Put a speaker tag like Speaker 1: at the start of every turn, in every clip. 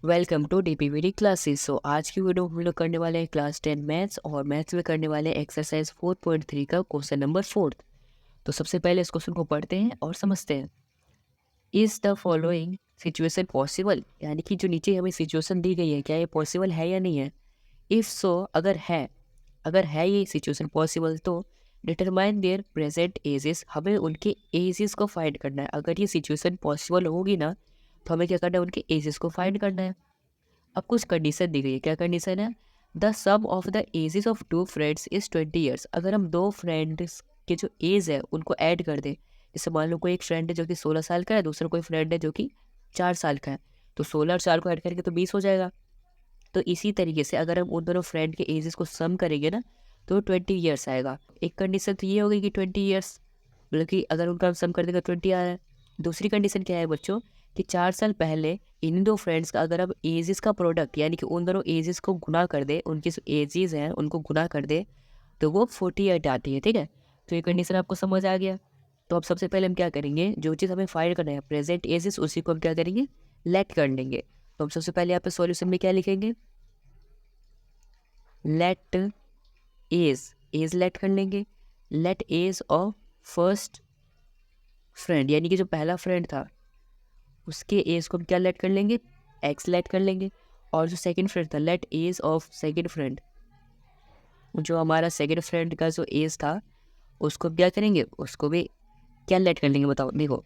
Speaker 1: Welcome to D P V D classes. So आज की video हम लोग करने वाले हैं क्लास 10 मैथ्स और मैथ्स में करने वाले हैं एक्सरसाइज 4.3 का क्वेश्चन नंबर 4। तो सबसे पहले इस क्वेश्चन को पढ़ते हैं और समझते हैं। Is the following situation possible, यानी कि जो नीचे हमें सिचुएशन दी गई है क्या ये पॉसिबल है या नहीं है। इफ सो अगर है ये सिचुएशन पॉसिबल तो डिटरमाइन देयर प्रेजेंट एजेस, हमें उनके एजेस को फाइंड करना है। अगर ये सिचुएशन पॉसिबल होगी ना तो हमें क्या करना है, उनके एजेस को फाइंड करना है। अब कुछ कंडीशन दी गई है। क्या कंडीशन है? The sum of the ages of two friends is 20 years. अगर हम दो फ्रेंड्स के जो एज है उनको ऐड कर दें, जैसे मान लो कोई एक फ्रेंड है जो कि 16 साल का है, दूसरा कोई फ्रेंड है जो कि 4 साल का है, तो 16 और 4 को ऐड करके तो 20 हो जाएगा। तो इसी तरीके से अगर हम उन दोनों फ्रेंड के एजेस को सम करेंगे ना तो 20 ईयर्स आएगा। एक कंडीशन तो ये होगी कि 20 ईयर्स, मतलब कि अगर उनका हम सम कर देंगे 20 आ रहा है। दूसरी कंडीशन क्या है बच्चों कि 4 साल पहले इन दो फ्रेंड्स का अगर अब एजेस का प्रोडक्ट, यानी कि उन दोनों एजेस को गुना कर दे, उनकी जो एजेस हैं उनको गुना कर दे तो वो 48 आती है। ठीक है, तो ये कंडीशन आपको समझ आ गया। तो अब सबसे पहले हम क्या करेंगे, जो चीज़ हमें फाइंड करना है प्रेजेंट एजेस, उसी को हम क्या करेंगे, लेट कर लेंगे। तो हम सबसे पहले यहाँ पे सॉल्यूशन में क्या लिखेंगे, लेट एज लेट कर लेंगे। Let age of first friend, यानी कि जो पहला फ्रेंड था उसके एज को हम क्या लेट कर लेंगे, एक्स लेट कर लेंगे। और जो सेकंड फ्रेंड था, let age of second friend, जो हमारा सेकंड फ्रेंड का जो एज था उसको क्या करेंगे, उसको भी क्या लेट कर लेंगे। बताओ, देखो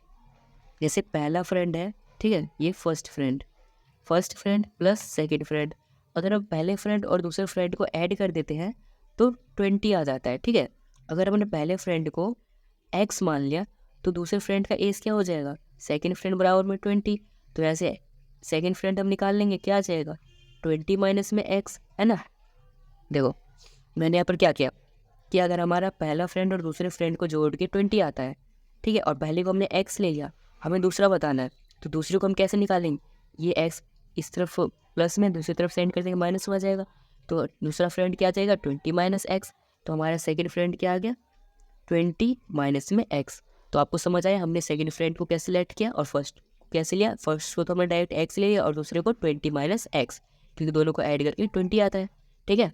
Speaker 1: जैसे पहला फ्रेंड है, ठीक है, ये first friend plus second friend. अगर हम पहले फ्रेंड और दूसरे फ्रेंड को ऐड कर देते हैं तो 20 आ जाता है। ठीक है, अगर हमने पहले फ्रेंड को एक्स मान लिया तो दूसरे फ्रेंड का एज क्या हो जाएगा, सेकंड फ्रेंड बराबर में 20। तो ऐसे सेकंड फ्रेंड हम निकाल लेंगे, क्या आ जाएगा 20 माइनस में एक्स, है ना। देखो मैंने यहाँ पर क्या किया कि अगर हमारा पहला फ्रेंड और दूसरे फ्रेंड को जोड़ के 20 आता है, ठीक है, और पहले को हमने एक्स ले लिया, हमें दूसरा बताना है, तो दूसरे को हम कैसे निकालेंगे, ये एक्स इस तरफ प्लस में, दूसरी तरफ सेंड कर देंगे, माइनस हो जाएगा। तो दूसरा फ्रेंड क्या आ जाएगा 20 माइनस एक्स। तो हमारा सेकंड फ्रेंड क्या आ गया 20 माइनस में एक्स। तो आपको समझ आया हमने सेकंड फ्रेंड को कैसे लेट किया और फर्स्ट को कैसे लिया। फर्स्ट को तो हमने डायरेक्ट एक्स ले लिया और दूसरे को 20 माइनस एक्स, क्योंकि दोनों को ऐड करके 20 आता है। ठीक है,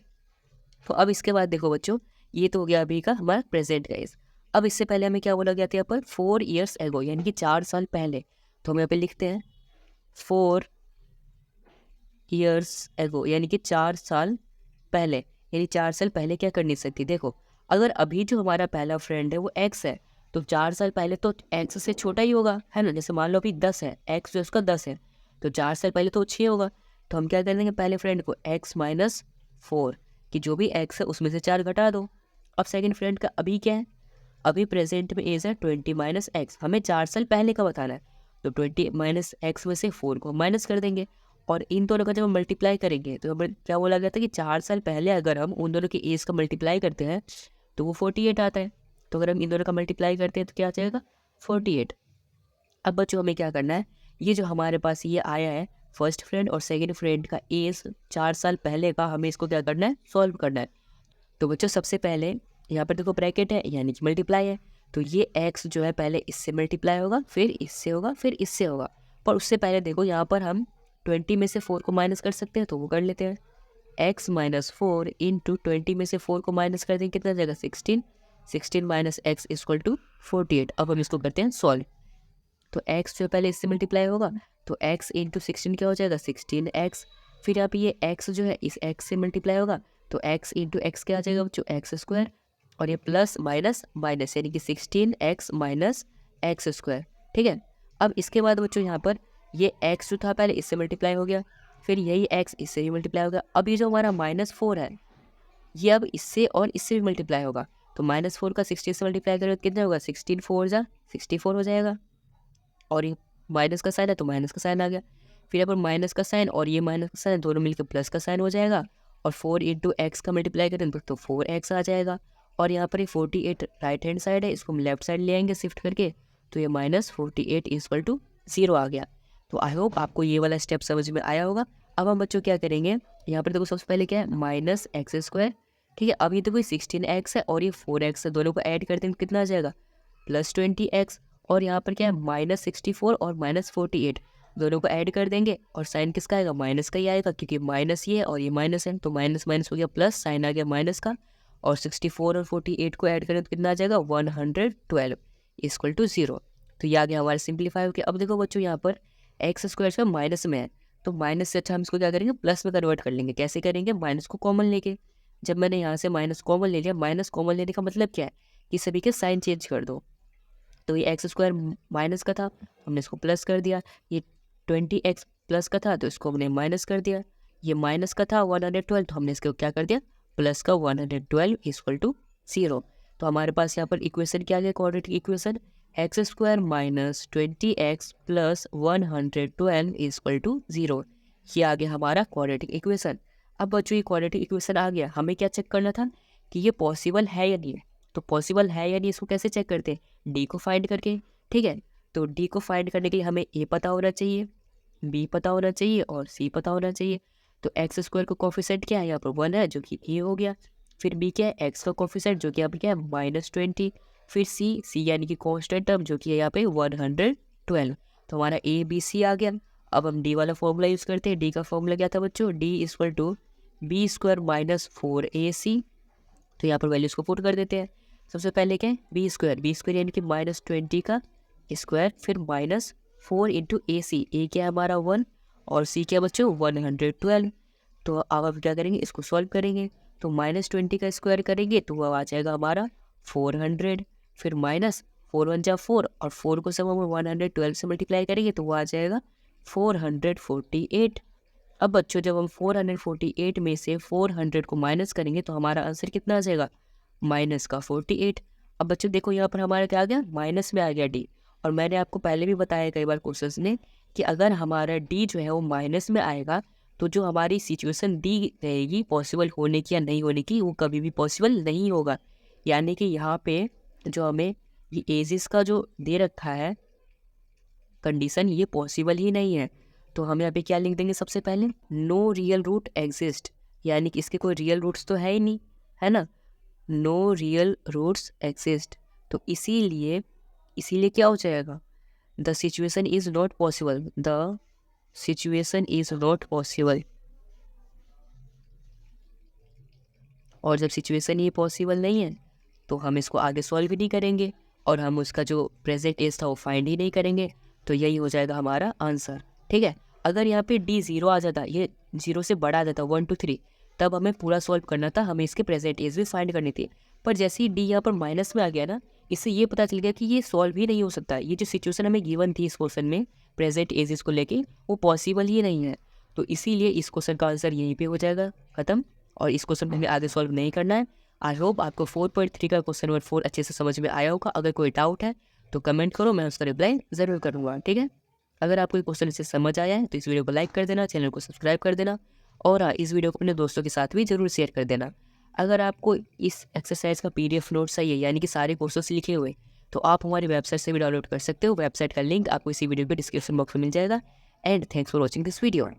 Speaker 1: तो अब इसके बाद देखो बच्चों, ये तो हो गया अभी का हमारा प्रेजेंट का एज। अब इससे पहले हमें क्या बोला गया था यहाँ पर, 4 ईयर्स एगो, यानी कि 4 साल पहले। तो हम यहाँ पे लिखते हैं 4 ईयर्स एगो, यानी कि 4 साल पहले। यानी 4 साल पहले क्या कर नहीं सकती, देखो अगर अभी जो हमारा पहला फ्रेंड है वो एक्स है तो 4 साल पहले तो एक्स से छोटा ही होगा, है ना। जैसे मान लो अभी 10 है, एक्स जो उसका 10 है, तो 4 साल पहले तो 6 होगा। तो हम क्या कर देंगे, पहले फ्रेंड को एक्स माइनस 4, कि जो भी एक्स है उसमें से 4 घटा दो। अब सेकंड फ्रेंड का अभी क्या है, अभी प्रेजेंट में एज है 20 माइनस एक्स, हमें 4 साल पहले का बताना है। तो 20 माइनस एक्स में से 4 को माइनस कर देंगे और इन दोनों का जब हम मल्टीप्लाई करेंगे तो हमें क्या बोला गया था कि 4 साल पहले अगर हम उन दोनों की एज का मल्टीप्लाई करते हैं तो वो 48 आता है। तो अगर हम इन दोनों का मल्टीप्लाई करते हैं तो क्या आ जाएगा 48। अब बच्चों हमें क्या करना है, ये जो हमारे पास ये आया है फर्स्ट फ्रेंड और सेकंड फ्रेंड का एज 4 साल पहले का, हमें इसको क्या करना है, सॉल्व करना है। तो बच्चों सबसे पहले यहाँ पर देखो ब्रैकेट है यानी कि मल्टीप्लाई है, तो ये x जो है पहले इससे मल्टीप्लाई होगा, फिर इससे होगा, फिर इससे होगा। पर उससे पहले देखो यहाँ पर हम 20 में से 4 को माइनस कर सकते हैं, तो वो कर लेते हैं। x माइनस 4 इंटू 20 में से 4 को माइनस कर देंगे, कितना जाएगा 16। 16 माइनस एक्स इक्वल टू 48। अब हम इसको करते हैं सॉल्व। तो x जो पहले इससे मल्टीप्लाई होगा तो x इंटू 16 क्या हो जाएगा 16x। फिर यहाँ पे ये x जो है इस x से मल्टीप्लाई होगा तो x इंटू एक्स क्या आ जाएगा बच्चों, एक्स स्क्वायर। और ये प्लस माइनस माइनस यानी कि 16x माइनस एक्स स्क्वायर। ठीक है, अब इसके बाद बच्चों यहाँ पर ये x जो था पहले इससे मल्टीप्लाई हो गया, फिर यही x इससे भी मल्टीप्लाई हो गया। अब ये जो हमारा -4 है ये अब इससे और इससे भी मल्टीप्लाई होगा, तो -4 का 16 से मल्टीप्लाई करें तो कितना होगा, 16 4 जा 64 हो जाएगा। और ये माइनस का साइन है तो माइनस का साइन आ गया, फिर यहाँ पर माइनस का साइन और ये माइनस का साइन दोनों मिलकर प्लस का साइन हो जाएगा। और 4 इंटू एक्स का मल्टीप्लाई करें तो 4x आ जाएगा। और यहाँ पर ये 48 राइट हैंड साइड है, इसको हम लेफ्ट साइड ले आएंगे शिफ्ट करके, तो ये -48 इक्वल टू 0 आ गया। तो आई होप आपको ये वाला स्टेप समझ में आया होगा। अब हम बच्चों क्या करेंगे, यहाँ पर देखो सबसे पहले क्या है -x²। ठीक है, अब ये देखो 16x है और ये 4x है, दोनों को ऐड करते हैं तो कितना आ जाएगा +20x। और यहाँ पर क्या है -64 और -48, दोनों को ऐड कर देंगे और साइन किसका आएगा, माइनस का ही आएगा, क्योंकि माइनस ये है और ये माइनस है, तो माइनस माइनस हो गया प्लस, साइन आ गया माइनस का, और 64 और 48 को ऐड करें तो कितना आ जाएगा 112 इक्वल टू 0। तो ये आ गया हमारा सिंप्लीफाई हो गया। अब देखो बच्चों यहाँ पर एक्स स्क्वायर का माइनस में है, तो माइनस से अच्छा हम इसको क्या करेंगे, प्लस में कन्वर्ट कर लेंगे। कैसे करेंगे, माइनस को कॉमन लेके। जब मैंने यहाँ से माइनस कॉमन ले लिया, माइनस कॉमन लेने का मतलब क्या है कि सभी के साइन चेंज कर दो। तो ये एक्स स्क्वायर माइनस का था, हमने इसको प्लस कर दिया। ये 20x प्लस का था, तो इसको हमने माइनस कर दिया। ये माइनस का था 112, तो हमने इसको क्या कर दिया, प्लस का 112 इक्वल टू 0। तो हमारे पास यहाँ पर इक्वेशन क्या आ गया, quadratic equation, x square minus 20x plus 112 equal to 0। ये आ गया हमारा क्वाड्रेटिक इक्वेशन। अब बच्चों ये क्वाड्रेटिक इक्वेशन आ गया, हमें क्या चेक करना था कि ये पॉसिबल है या नहीं है। तो पॉसिबल है या नहीं इसको कैसे चेक करते हैं, डी को फाइंड करके। ठीक है, तो डी को फाइंड करने के लिए हमें ए पता होना चाहिए, बी पता होना चाहिए और सी पता होना चाहिए। तो एक्स स्क्वायर का कोफिशिएंट क्या है, यहाँ पर 1 है जो कि ए हो गया। फिर बी क्या है, एक्स का कोफिशिएंट जो कि यहाँ पर क्या है -20। फिर सी यानी कि कांस्टेंट टर्म जो कि है यहाँ पे 112। तो हमारा ए बी सी आ गया। अब हम डी वाला फॉर्मूला यूज़ करते हैं। डी का फॉर्मूला क्या था बच्चों, D equal to B square minus 4ac। तो यहाँ पर वैल्यूज़ को पुट कर देते हैं। सबसे पहले क्या है, बी स्क्वायर यानी कि -20 का स्क्वायर, फिर -4 इंटू ए क्या है हमारा 1 और सी क्या बच्चों 112। तो अब आप क्या करेंगे, इसको सॉल्व करेंगे। तो -20 का स्क्वायर करेंगे तो वह आ जाएगा हमारा 400, फिर -4 1 जा 4 और 4 को सब हम 112 से मल्टीप्लाई करेंगे तो वह आ जाएगा 448। अब बच्चों जब हम 448 में से 400 को माइनस करेंगे तो हमारा आंसर कितना आ जाएगा, माइनस का 48। अब बच्चों देखो यहाँ पर हमारा क्या आ गया, माइनस में आ गया डी। और मैंने आपको पहले भी बताया कई बार क्वेश्चन ने कि अगर हमारा डी जो है वो माइनस में आएगा तो जो हमारी सिचुएशन डी रहेगी पॉसिबल होने की या नहीं होने की, वो कभी भी पॉसिबल नहीं होगा। यानी कि यहाँ पे जो हमें ये एजिस का जो दे रखा है कंडीशन, ये पॉसिबल ही नहीं है। तो हम यहाँ पे क्या लिख देंगे, सबसे पहले नो रियल रूट एग्जिस्ट, यानी कि इसके कोई रियल रूट्स तो है ही नहीं, है ना, नो रियल रूट्स एग्जिस्ट। तो इसीलिए क्या हो जाएगा, the situation is not possible, the situation is not possible. और जब सिचुएशन ये पॉसिबल नहीं है तो हम इसको आगे सॉल्व भी नहीं करेंगे और हम उसका जो प्रेजेंट एज था वो फाइंड ही नहीं करेंगे। तो यही हो जाएगा हमारा आंसर। ठीक है, अगर यहाँ पे डी 0 आ जाता, ये 0 से बड़ा आ जाता 1 2 3, तब हमें पूरा सॉल्व करना था, हमें इसके प्रेजेंट एज भी फाइंड करनी थी। पर जैसे ही डी यहाँ पर माइनस में आ गया ना, इससे ये पता चल गया कि ये सॉल्व ही नहीं हो सकता। ये जो सिचुएशन हमें गिवन थी इस क्वेश्चन में प्रेजेंट एजेस को लेके, वो पॉसिबल ही नहीं है। तो इसीलिए इस क्वेश्चन का आंसर यहीं पे हो जाएगा ख़त्म, और इस क्वेश्चन में हमें आगे सॉल्व नहीं करना है। आई होप आपको 4.3 का क्वेश्चन नंबर 4 अच्छे से समझ में आया होगा। अगर कोई डाउट है तो कमेंट करो, मैं उसका रिप्लाई ज़रूर करूँगा। ठीक है, अगर आपको क्वेश्चन इससे समझ आया है तो इस वीडियो को लाइक कर देना, चैनल को सब्सक्राइब कर देना, और इस वीडियो को अपने दोस्तों के साथ भी ज़रूर शेयर कर देना। अगर आपको इस एक्सरसाइज का PDF नोट चाहिए, यानी कि सारे क्वेश्चंस लिखे हुए, तो आप हमारी वेबसाइट से भी डाउनलोड कर सकते हो। वेबसाइट का लिंक आपको इसी वीडियो के डिस्क्रिप्शन बॉक्स में मिल जाएगा। And thanks for watching this video.